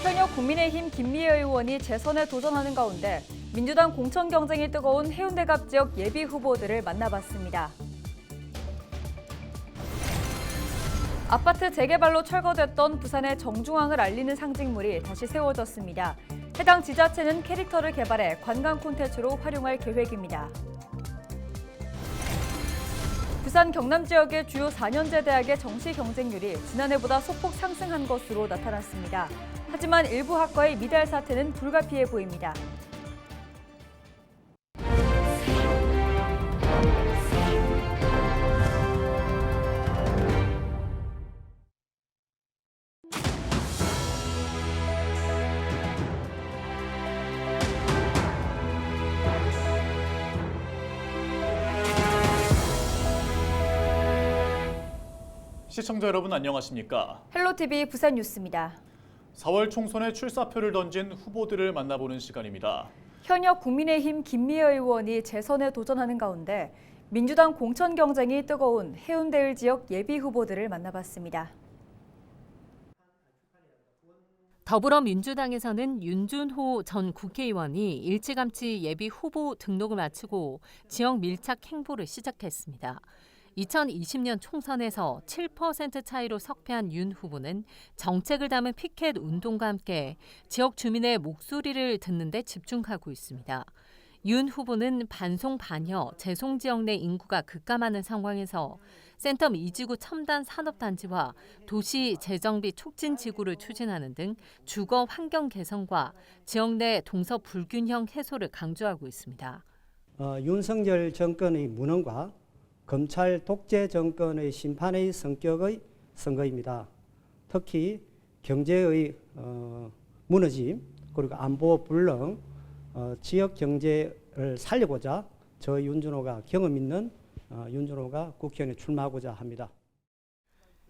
현역 국민의힘 김미애 의원이 재선에 도전하는 가운데 민주당 공천 경쟁이 뜨거운 해운대갑 지역 예비 후보들을 만나봤습니다. 아파트 재개발로 철거됐던 부산의 정중앙을 알리는 상징물이 다시 세워졌습니다. 해당 지자체는 캐릭터를 개발해 관광 콘텐츠로 활용할 계획입니다. 부산 경남 지역의 주요 4년제 대학의 정시 경쟁률이 지난해보다 소폭 상승한 것으로 나타났습니다. 하지만 일부 학과의 미달 사태는 불가피해 보입니다. 시청자 여러분 안녕하십니까? 헬로티비 부산 뉴스입니다. 4월 총선에 출사표를 던진 후보들을 만나보는 시간입니다. 현역 국민의힘 김미애 의원이 재선에 도전하는 가운데 민주당 공천 경쟁이 뜨거운 해운대을 지역 예비 후보들을 만나봤습니다. 더불어민주당에서는 윤준호 전 국회의원이 일찌감치 예비 후보 등록을 마치고 지역 밀착 행보를 시작했습니다. 2020년 총선에서 7% 차이로 석패한 윤 후보는 정책을 담은 피켓 운동과 함께 지역 주민의 목소리를 듣는 데 집중하고 있습니다. 윤 후보는 반송 반여, 재송 지역 내 인구가 급감하는 상황에서 센텀 2지구 첨단 산업단지와 도시 재정비 촉진 지구를 추진하는 등 주거 환경 개선과 지역 내 동서 불균형 해소를 강조하고 있습니다. 윤석열 정권의 무능과 검찰 독재 정권의 심판의 성격의 선거입니다. 특히 경제의 무너짐, 그리고 안보 불능, 지역 경제를 살리고자 저 윤준호가 경험 있는 윤준호가 국회의원에 출마하고자 합니다.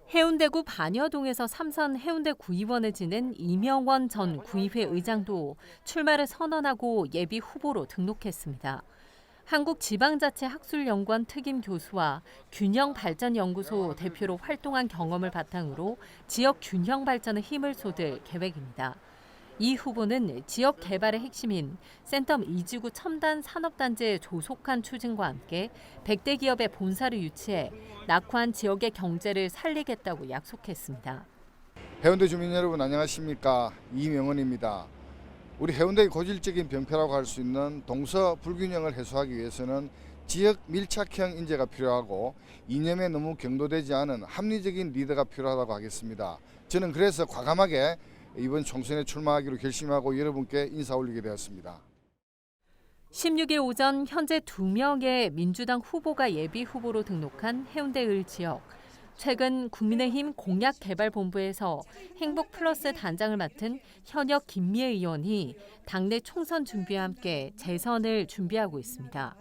해운대구 반여동에서 3선 해운대 구의원을 지낸 이명원 전 구의회 의장도 출마를 선언하고 예비 후보로 등록했습니다. 한국지방자치학술연구원 특임 교수와 균형발전연구소 대표로 활동한 경험을 바탕으로 지역 균형 발전에 힘을 쏟을 계획입니다. 이 후보는 지역 개발의 핵심인 센텀 2지구 첨단 산업단지의 조속한 추진과 함께 100대 기업의 본사를 유치해 낙후한 지역의 경제를 살리겠다고 약속했습니다. 해운대 주민 여러분 안녕하십니까? 이명원입니다. 우리 해운대의 고질적인 병폐라고 할 수 있는 동서 불균형을 해소하기 위해서는 지역 밀착형 인재가 필요하고 이념에 너무 경도되지 않은 합리적인 리더가 필요하다고 하겠습니다. 저는 그래서 과감하게 이번 총선에 출마하기로 결심하고 여러분께 인사 올리게 되었습니다. 16일 오전 현재 2명의 민주당 후보가 예비 후보로 등록한 해운대을 지역. 최근 국민의힘 공약개발본부에서 행복플러스 단장을 맡은 현역 김미애 의원이 당내 총선 준비와 함께 재선을 준비하고 있습니다.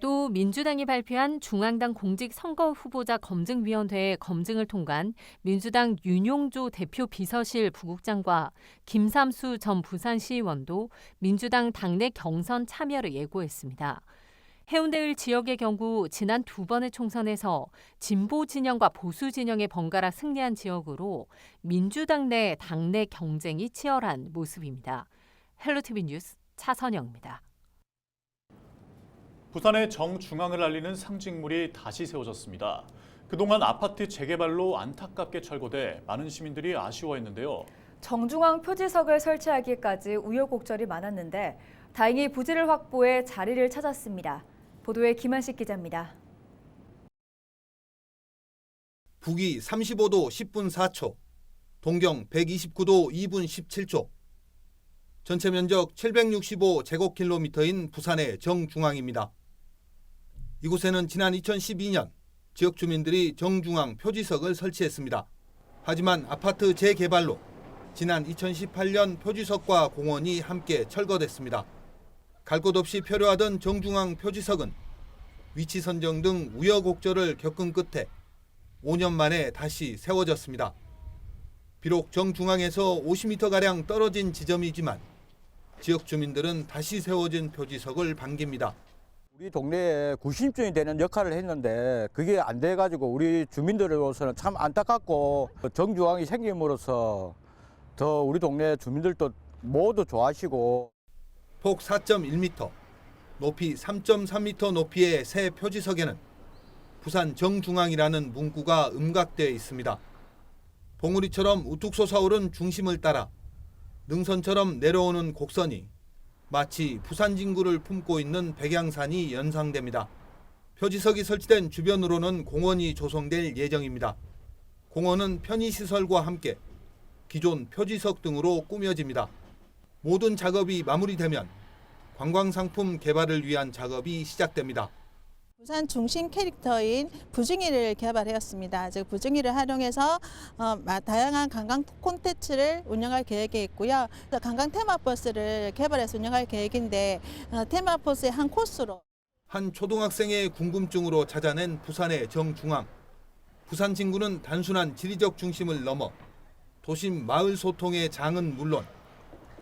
또 민주당이 발표한 중앙당 공직선거 후보자 검증위원회의 검증을 통과한 민주당 윤용조 대표 비서실 부국장과 김삼수 전 부산시의원도 민주당 당내 경선 참여를 예고했습니다. 해운대을 지역의 경우 지난 2번의 총선에서 진보 진영과 보수 진영의 번갈아 승리한 지역으로 민주당 내 당내 경쟁이 치열한 모습입니다. 헬로티비 뉴스 차선영입니다. 부산의 정중앙을 알리는 상징물이 다시 세워졌습니다. 그동안 아파트 재개발로 안타깝게 철거돼 많은 시민들이 아쉬워했는데요. 정중앙 표지석을 설치하기까지 우여곡절이 많았는데 다행히 부지를 확보해 자리를 찾았습니다. 보도에 김한식 기자입니다. 북위 35도 10분 4초, 동경 129도 2분 17초. 전체 면적 765제곱킬로미터인 부산의 정중앙입니다. 이곳에는 지난 2012년 지역 주민들이 정중앙 표지석을 설치했습니다. 하지만 아파트 재개발로 지난 2018년 표지석과 공원이 함께 철거됐습니다. 갈 곳 없이 표류하던 정중앙 표지석은 위치 선정 등 우여곡절을 겪은 끝에 5년 만에 다시 세워졌습니다. 비록 정중앙에서 50m가량 떨어진 지점이지만 지역 주민들은 다시 세워진 표지석을 반깁니다. 우리 동네에 구심점이 되는 역할을 했는데 그게 안 돼가지고 우리 주민들로서는 참 안타깝고 정중앙이 생김으로써 더 우리 동네 주민들도 모두 좋아하시고 폭 4.1m, 높이 3.3m 높이의 새 표지석에는 부산 정중앙이라는 문구가 음각되어 있습니다. 봉우리처럼 우뚝 솟아오른 중심을 따라 능선처럼 내려오는 곡선이 마치 부산 진구를 품고 있는 백양산이 연상됩니다. 표지석이 설치된 주변으로는 공원이 조성될 예정입니다. 공원은 편의시설과 함께 기존 표지석 등으로 꾸며집니다. 모든 작업이 마무리되면 관광상품 개발을 위한 작업이 시작됩니다. 부산 중심 캐릭터인 부증이를 개발하였습니다. 즉 부증이를 활용해서 다양한 관광 콘텐츠를 운영할 계획에 있고요. 관광 테마버스를 개발해서 운영할 계획인데 테마버스의 한 코스로 한 초등학생의 궁금증으로 찾아낸 부산의 정중앙. 부산 진구는 단순한 지리적 중심을 넘어 도심 마을 소통의 장은 물론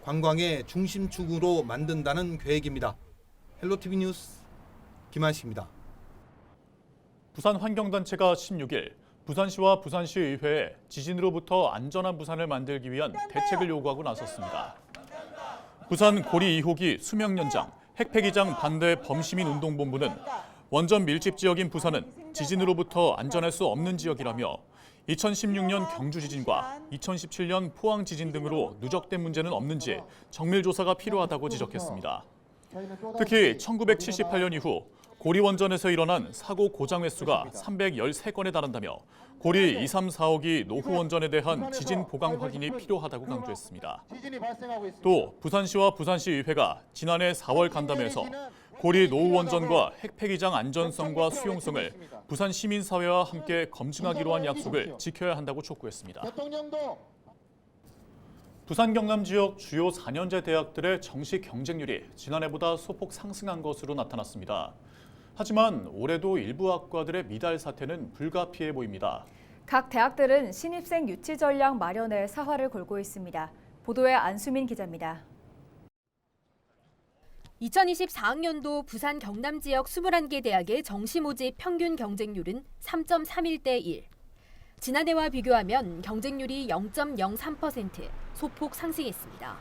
관광의 중심축으로 만든다는 계획입니다. 헬로티비 뉴스 김한식입니다. 부산환경단체가 16일 부산시와 부산시의회에 지진으로부터 안전한 부산을 만들기 위한 대책을 요구하고 나섰습니다. 부산 고리 2호기 수명 연장, 핵폐기장 반대 범시민운동본부는 원전 밀집 지역인 부산은 지진으로부터 안전할 수 없는 지역이라며 2016년 경주 지진과 2017년 포항 지진 등으로 누적된 문제는 없는지 정밀 조사가 필요하다고 지적했습니다. 특히 1978년 이후 고리 원전에서 일어난 사고 고장 횟수가 313건에 달한다며 고리 2, 3, 4호기 노후 원전에 대한 지진 보강 확인이 필요하다고 강조했습니다. 또 부산시와 부산시의회가 지난해 4월 간담회에서 고리 노후 원전과 핵폐기장 안전성과 수용성을 부산 시민사회와 함께 검증하기로 한 약속을 지켜야 한다고 촉구했습니다. 부산 경남 지역 주요 4년제 대학들의 정시 경쟁률이 지난해보다 소폭 상승한 것으로 나타났습니다. 하지만 올해도 일부 학과들의 미달 사태는 불가피해 보입니다. 각 대학들은 신입생 유치 전략 마련에 사활을 걸고 있습니다. 보도에 안수민 기자입니다. 2024학년도 부산 경남 지역 21개 대학의 정시 모집 평균 경쟁률은 3.31대 1. 지난해와 비교하면 경쟁률이 0.03% 소폭 상승했습니다.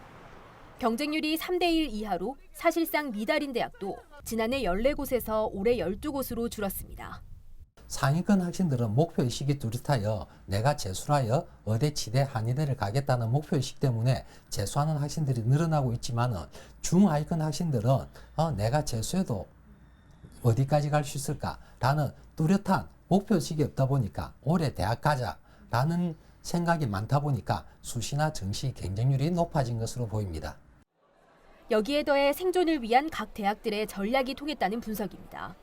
경쟁률이 3대 1 이하로 사실상 미달인 대학도 지난해 14곳에서 올해 12곳으로 줄었습니다. 상위권 학생들은 목표의식이 뚜렷하여 내가 재수하여 의대, 치대, 한의대를 가겠다는 목표의식 때문에 재수하는 학생들이 늘어나고 있지만 중하위권 학생들은 내가 재수해도 어디까지 갈 수 있을까라는 뚜렷한 목표의식이 없다 보니까 올해 대학 가자라는 생각이 많다 보니까 수시나 정시 경쟁률이 높아진 것으로 보입니다. 여기에 더해 생존을 위한 각 대학들의 전략이 통했다는 분석입니다.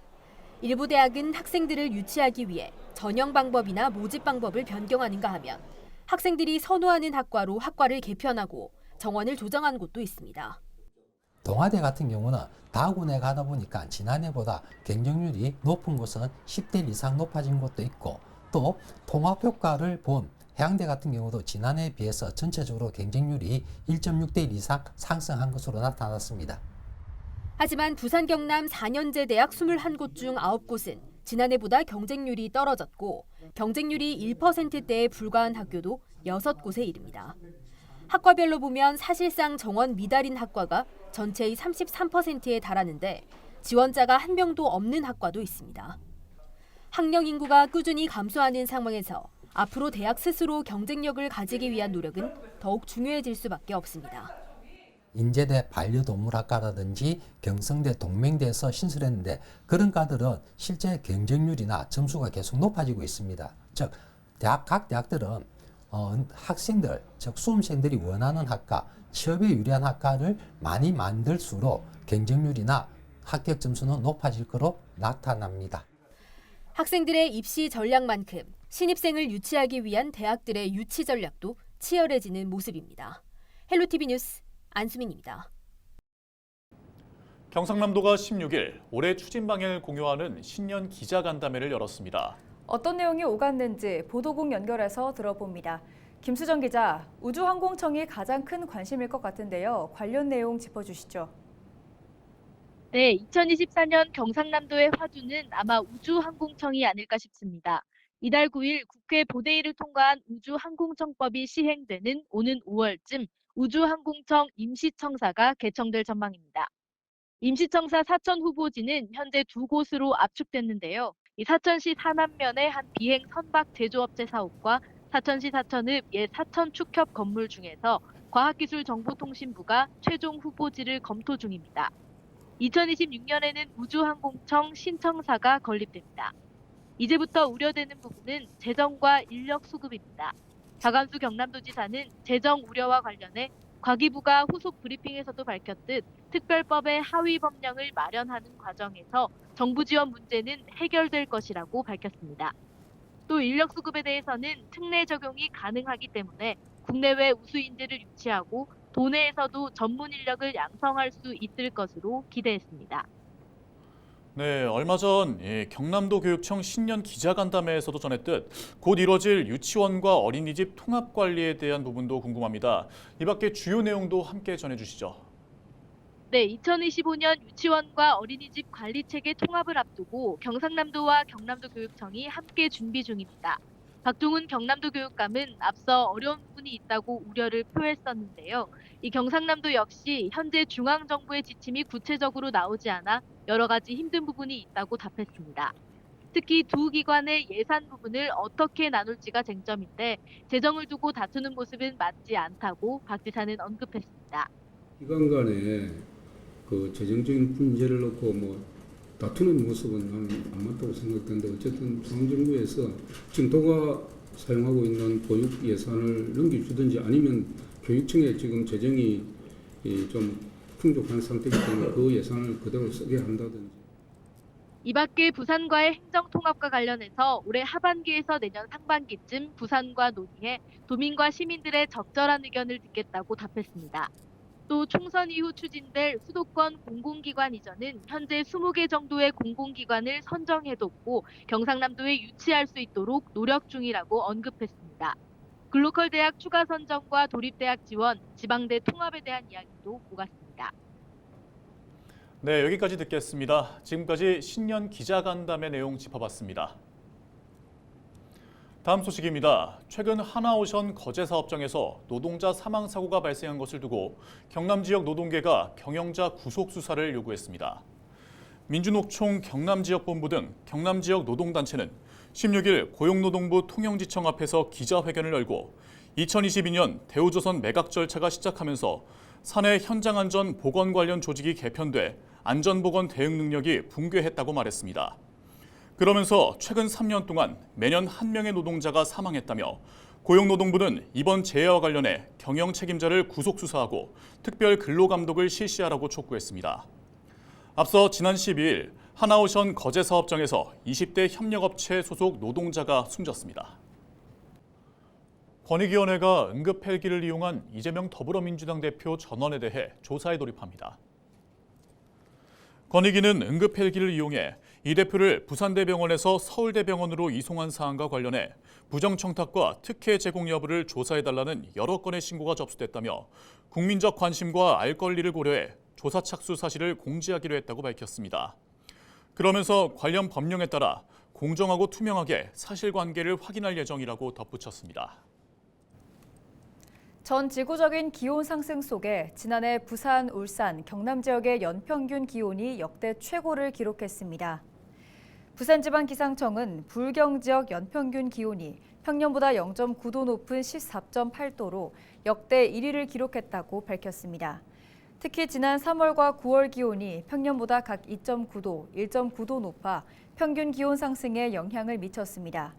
일부 대학은 학생들을 유치하기 위해 전형 방법이나 모집 방법을 변경하는가 하면 학생들이 선호하는 학과로 학과를 개편하고 정원을 조정한 곳도 있습니다. 동아대 같은 경우는 다군에 가다 보니까 지난해보다 경쟁률이 높은 곳은 10대 1 이상 높아진 곳도 있고 또 통합효과를 본 해양대 같은 경우도 지난해에 비해서 전체적으로 경쟁률이 1.6대 1 이상 상승한 것으로 나타났습니다. 하지만 부산 경남 4년제 대학 21곳 중 9곳은 지난해보다 경쟁률이 떨어졌고 경쟁률이 1%대에 불과한 학교도 6곳에 이릅니다. 학과별로 보면 사실상 정원 미달인 학과가 전체의 33%에 달하는데 지원자가 한 명도 없는 학과도 있습니다. 학령 인구가 꾸준히 감소하는 상황에서 앞으로 대학 스스로 경쟁력을 가지기 위한 노력은 더욱 중요해질 수밖에 없습니다. 인제대 반려동물학과라든지 경성대 동맹대에서 신설했는데 그런 과들은 실제 경쟁률이나 점수가 계속 높아지고 있습니다. 즉 각 대학들은 학생들, 즉 수험생들이 원하는 학과, 취업에 유리한 학과를 많이 만들수록 경쟁률이나 합격 점수는 높아질 거로 나타납니다. 학생들의 입시 전략만큼 신입생을 유치하기 위한 대학들의 유치 전략도 치열해지는 모습입니다. 헬로티비 뉴스 안수민입니다. 경상남도가 16일 올해 추진 방향을 공유하는 신년 기자간담회를 열었습니다. 어떤 내용이 오갔는지 보도국 연결해서 들어봅니다. 김수정 기자, 우주항공청이 가장 큰 관심일 것 같은데요. 관련 내용 짚어주시죠. 네, 2024년 경상남도의 화두는 아마 우주항공청이 아닐까 싶습니다. 이달 9일 국회 본회의를 통과한 우주항공청법이 시행되는 오는 5월쯤 우주항공청 임시청사가 개청될 전망입니다. 임시청사 사천 후보지는 현재 두 곳으로 압축됐는데요. 이 사천시 사남면의 한 비행 선박 제조업체 사업과 사천시 사천읍 옛 사천축협 건물 중에서 과학기술정보통신부가 최종 후보지를 검토 중입니다. 2026년에는 우주항공청 신청사가 건립됩니다. 이제부터 우려되는 부분은 재정과 인력 수급입니다. 박완수 경남도지사는 재정 우려와 관련해 과기부가 후속 브리핑에서도 밝혔듯 특별법의 하위 법령을 마련하는 과정에서 정부 지원 문제는 해결될 것이라고 밝혔습니다. 또 인력 수급에 대해서는 특례 적용이 가능하기 때문에 국내외 우수 인재를 유치하고 도내에서도 전문 인력을 양성할 수 있을 것으로 기대했습니다. 네, 얼마 전 경남도 교육청 신년 기자간담회에서도 전했듯 곧 이뤄질 유치원과 어린이집 통합 관리에 대한 부분도 궁금합니다. 이 밖에 주요 내용도 함께 전해주시죠. 네, 2025년 유치원과 어린이집 관리 체계 통합을 앞두고 경상남도와 경남도 교육청이 함께 준비 중입니다. 박동훈 경남도 교육감은 앞서 어려운 부분이 있다고 우려를 표했었는데요. 이 경상남도 역시 현재 중앙정부의 지침이 구체적으로 나오지 않아 여러 가지 힘든 부분이 있다고 답했습니다. 특히 두 기관의 예산 부분을 어떻게 나눌지가 쟁점인데 재정을 두고 다투는 모습은 맞지 않다고 박 지사는 언급했습니다. 기관 간에 그 재정적인 문제를 놓고 다투는 모습은 나는 안 맞다고 생각되는데 어쨌든 중앙정부에서 지금 도가 사용하고 있는 보육 예산을 넘겨주든지 아니면 교육청에 지금 재정이 좀 풍족한 상태이기 때문에 그 예산을 그대로 쓰게 한다든지. 이 밖에 부산과의 행정통합과 관련해서 올해 하반기에서 내년 상반기쯤 부산과 논의해 도민과 시민들의 적절한 의견을 듣겠다고 답했습니다. 또 총선 이후 추진될 수도권 공공기관 이전은 현재 20개 정도의 공공기관을 선정해뒀고 경상남도에 유치할 수 있도록 노력 중이라고 언급했습니다. 글로컬 대학 추가 선정과 도립대학 지원, 지방대 통합에 대한 이야기도 오갔습니다. 네, 여기까지 듣겠습니다. 지금까지 신년 기자간담회 내용 짚어봤습니다. 다음 소식입니다. 최근 하나오션 거제 사업장에서 노동자 사망 사고가 발생한 것을 두고 경남 지역 노동계가 경영자 구속 수사를 요구했습니다. 민주노총 경남지역본부 등 경남 지역 노동단체는 16일 고용노동부 통영지청 앞에서 기자회견을 열고 2022년 대우조선 매각 절차가 시작하면서 사내 현장 안전 보건 관련 조직이 개편돼 안전보건 대응 능력이 붕괴했다고 말했습니다. 그러면서 최근 3년 동안 매년 1명의 노동자가 사망했다며 고용노동부는 이번 재해와 관련해 경영 책임자를 구속 수사하고 특별 근로감독을 실시하라고 촉구했습니다. 앞서 지난 12일 하나오션 거제 사업장에서 20대 협력업체 소속 노동자가 숨졌습니다. 권익위원회가 응급 헬기를 이용한 이재명 더불어민주당 대표 전원에 대해 조사에 돌입합니다. 권익위는 응급 헬기를 이용해 이 대표를 부산대병원에서 서울대병원으로 이송한 사안과 관련해 부정청탁과 특혜 제공 여부를 조사해달라는 여러 건의 신고가 접수됐다며 국민적 관심과 알 권리를 고려해 조사 착수 사실을 공지하기로 했다고 밝혔습니다. 그러면서 관련 법령에 따라 공정하고 투명하게 사실관계를 확인할 예정이라고 덧붙였습니다. 전 지구적인 기온 상승 속에 지난해 부산, 울산, 경남 지역의 연평균 기온이 역대 최고를 기록했습니다. 부산지방기상청은 불경 지역 연평균 기온이 평년보다 0.9도 높은 14.8도로 역대 1위를 기록했다고 밝혔습니다. 특히 지난 3월과 9월 기온이 평년보다 각 2.9도, 1.9도 높아 평균 기온 상승에 영향을 미쳤습니다.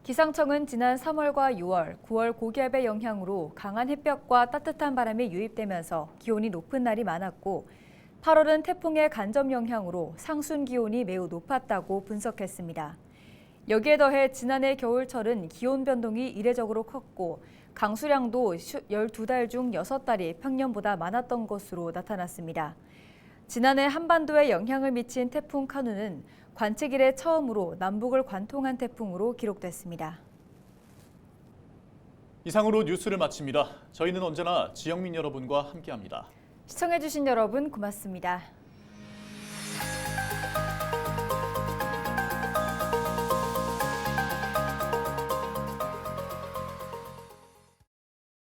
기상청은 지난 3월과 6월, 9월 고기압의 영향으로 강한 햇볕과 따뜻한 바람이 유입되면서 기온이 높은 날이 많았고 8월은 태풍의 간접 영향으로 상순 기온이 매우 높았다고 분석했습니다. 여기에 더해 지난해 겨울철은 기온 변동이 이례적으로 컸고 강수량도 12달 중 6달이 평년보다 많았던 것으로 나타났습니다. 지난해 한반도에 영향을 미친 태풍 카누는 관측 이래 처음으로 남북을 관통한 태풍으로 기록됐습니다. 이상으로 뉴스를 마칩니다. 저희는 언제나 지역민 여러분과 함께합니다. 시청해주신 여러분 고맙습니다.